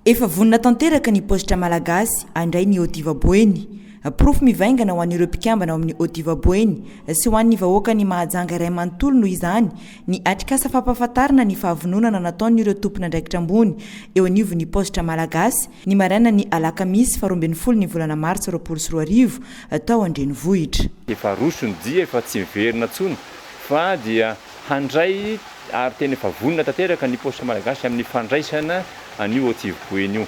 Efa vonina tanteraka ny positra malagasy andray ny OTIV BOENY. Proof mivaingana ho an'ireo mpikambana ao amin'ny OTIV BOENY sy ho an'ny vahoaka ny mahajanga iray manontolo noho izany ny atrikasa fampahafantarana ny fahavononana nataon'ireo tompona andraikitra ambony eo anivon'ny positra malagasy ny maraina ny alakamisy 12 ny volana martsa 2024 tao Andrenivohitra. Efa rosony dia efa tsy miverina tsony fa dia handray ary tena efa vonina tanteraka ny positra malagasy amin'ny fandraisana an'io OTIV BOENY io.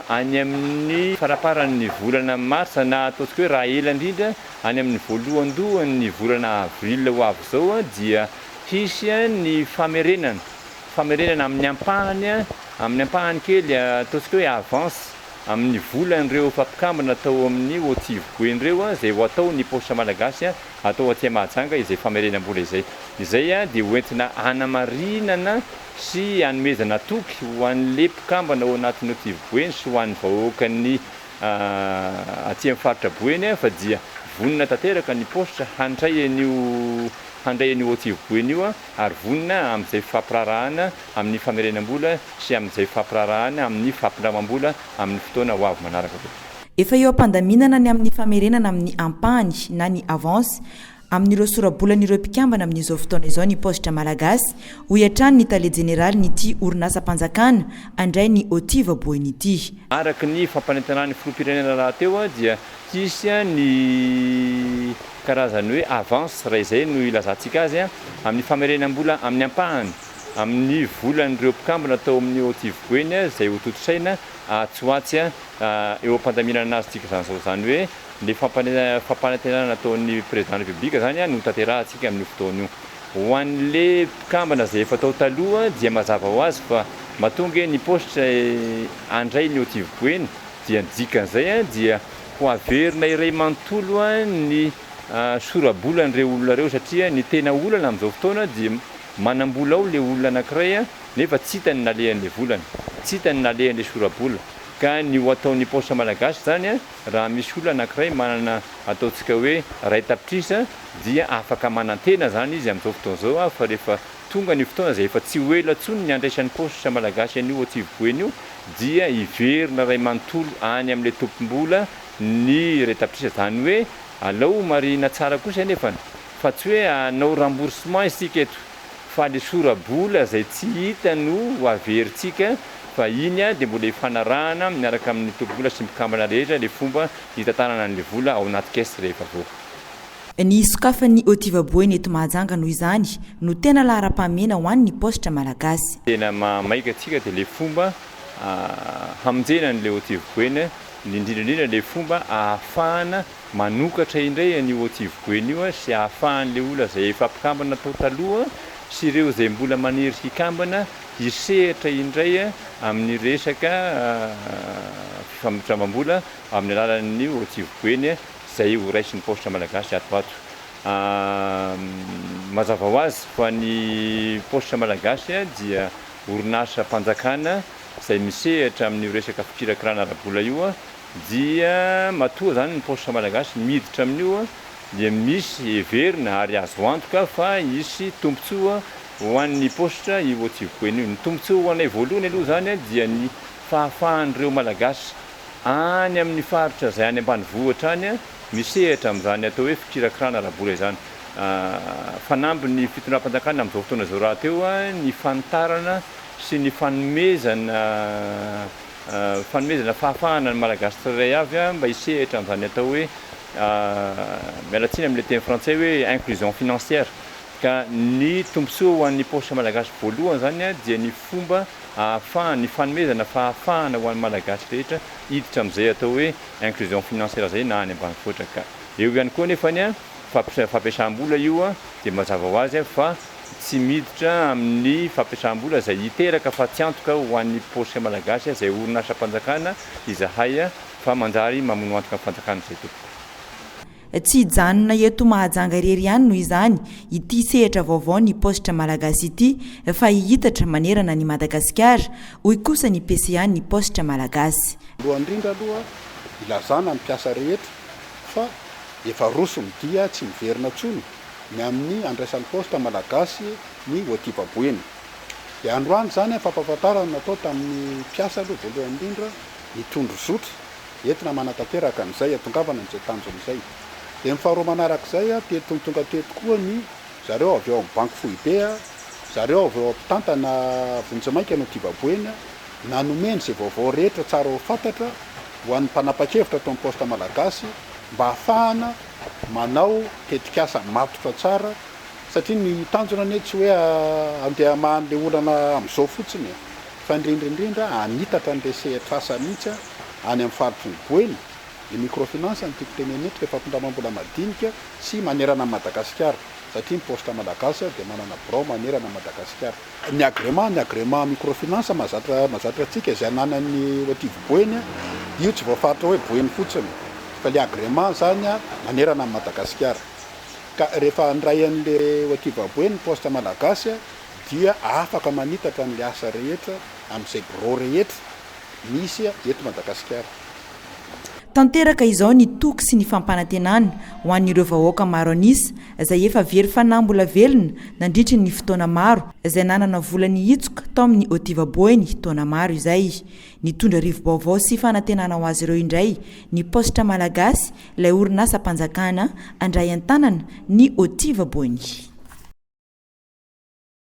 Any amin'ny faraparan'ny volana martsa na ataontsika hoe raha ela indrindra any amin'ny voalohandohan'ny volana avril ho avy zao dia hisy ny famerenana amin'ny ampahany kely ataontsika hoe avance amin'ny volan'ireo fampikambana atao amin'ny OTIV BOENY ireo zay ho atao ny positra malagasy atao aty mahajanga izay famerenam-bola izay dia hoentina hanamarinana sy hanomezana toky ho an'le mpikambana ao anatin'ny OTIV BOENY sy ho an'ny vahoaka ny aty amin'ny faritra BOENY fa dia vonina tanteraka ny positra handray an'io OTIV BOENY io ary vonina amin'izay fampirarahana amin'ny famerenam-bola sy amin'izay fampirarahana amin'ny fampindramam-bola amin'ny fotoana ho avy manaraka. Efa eo am-pandaminana ny amin'ny famerenana amin'ny ampahany na ny avance amin'ireo sora-bolan'ireo mpikambana amin'izao fotoana izao ny positra malagasy ho hiatrany ny tale jeneraly nyty orinasa-mpanjakana andray ny OTIV BOENY ity. Araka ny fampanentanan'ny filoham-pirenena rahateo dia hisy ny karazany hoe avance raha izay no ilazantsika azy amin'ny famerenam-bola amin'ny ampahany amin'ny volan'ireo mpikambana atao amin'ny OTIV BOENY zay ho totosaina atsoatsy eo am-pandaminana azy tsika zany hoe le fampanentanana ataon'ny président de la République zany no tanterahantsika amin'ny fotoana io. Ho an'le mpikambana zay efa tao taloha dia mazava ho azy fa mahatonga ny positra andray ny OTIV BOENY dia dikan'izay dia ho averina iray manontolo ny sora-bolan'ireo olona ireo satria ny tena olana amin'izao fotoana dia manam-bola ao le olona anankiray nefa tsy hitany nalehan'le volany, tsy hitany nalehan'le sora-bola. Ka ny ho ataon'ny positra malagasy zany raha misy olona anankiray manana ataontsika hoe ray tapitrisa dia afaka manantena zany izy amin'izao fotoana zao fa rehefa tonga ny fotoana zay efa tsy ho ela tsony ny andraisan'ny positra malagasy an'io OTIV BOENY io dia hiverina ray manontolo any amin'le tompom-bola ny ray tapitrisa zany hoe alao marina tsara kosa nefa fa tsy hoe anao remboursement isika eto fa le sora-bola zay tsy hita no averintsika fa iny dia mbola hifanarahana miaraka amin'ny tompom-bola sy mpikambana rehetra le fomba hitantarana an'le vola ao anaty caisse rehefa avy. Ny sokafan'ny OTIV BOENY eto mahajanga noho izany no tena lahara-pahamena ho an'ny positra malagasy. Tena maika atsika dia le fomba hamonjena an'le OTIV BOENY indrindra le fomba ahafahana manokatra indray ny OTIV BOENY io sy ahafahan'le olona zay efa mpikambana tao taloha sy ireo zay mbola maniry hikambana hisehatra indray amin'ny resaka fampindramam-bola amin'ny alalan'ny OTIV BOENY zay ho raisin'ny positra malagasy ato. Mazava ho azy fa ny positra malagasy dia orinasa mpanjakana zay misehatra amin'ny resaka fikirakirana ara-bola io dia matoa zany ny positra malagasy miditra amin'io dia misy heverina ary azo antoka fa hisy tombontsoa ho an'ny positra io OTIV BOENY io. Ny tombontsoa ho anay voalohany aloha zany dia ny fahafahan'ireo malagasy any amin'ny faritra zay any ambanivohitra any misehatra amin'izany atao hoe fikirakirana ara-bola izany. Fanamby ny fitondram-panjakana amin'izao fotoana zao raha teo ny fanitarana sy ny fanomezana fahafahana ny malagasy tsirairay avy mba hisehatra amin'izany atao hoe mialatsiny amin'le teny frantsay hoe inclusion financière. Ka ny tombontsoa ho an'ny positra malagasy voalohany zany dia ny fomba ahafahany fanomezana fahafahana ho an'ny malagasy rehetra hiditra amin'izay atao hoe inclusion financière zay na any ambanivohitra. Ka eo ihany koa nefany fampiasam-bola io dia mazava ho azy fa tsy miditra amin'ny fampiasam-bola zay hiteraka fa tsy antoka ho an'ny positra malagasy zay orinasa-mpanjakana izahay fa manjary mamono antoka amin'ny fanjakana zay tompoko. Tsy hijanona eto mahajanga irery ihany noho izany ity sehatra vaovao ny positra malagasy ity fa hihitatra manerana ny Madagasikara hoy kosa ny PCA ny positra malagasy. Indrindra aloha ilazana ny mpiasa rehetra fa efa rosony dia tsy miverina tsony ny amin'ny andraisan'ny positra malagasy ny OTIV BOENY. dia androany zany a fampahafantarana natao tamin'ny mpiasa aloha voalohany indrindra ny tondro zotra entina manatanteraka an'izay atongavana n'izay tanjon'izay. Dia ny faharoa manarak'izay a tonga teto koa ny zareo avy eo amin'ny banky fohibe a, zareo avy eo ampitantana vonjy-mainka ny OTIV BOENY nanomeny izay vaovao rehetra tsara ho fantatra ho an'ny mpanapa-kevitra tao amin'ny posta malagasy mba hahafahana manao tetikasa matotra tsara, satria ny tanjona anie tsy hoe andeha mahan'le olana amin'izao fotsiny fa indrindraindrindra anitatra n'le sehatrasa mihitsy any amin'ny faritry ny BOENY ny microfinance ny tiako tenenetiko efa ampindramam-bola madinika sy manerana ny Madagasikara, satria ny posta malagasy dia manana birao manerana ny Madagasikara. Ny agrément microfinance mazatra antsika izay ananan'ny OTIV BOENY io tsy voafatra hoe BOENY fotsiny fa le agrément zany manerana ny Madagasikara. Ka rehefa andray an'le OTIV BOENY posta malagasy dia afaka manitatra n'le asa rehetra amin'izay birao rehetra misy eto Madagasikara. Tanteraka izao ny toky sy ny fampanantenana ho an'ireo vahoaka maro anisa izay efa very fanahy mbola velona nandritry ny fotoana maro izay nanana vola nihitsoka tao amin'ny OTIV BOENY taona maro izay. Ny tondra rivo-baovao sy fanantenana ho azy ireo indray ny PAOSITRA Malagasy, ilay orinasa mpanjakana andray an-tanana ny OTIV BOENY.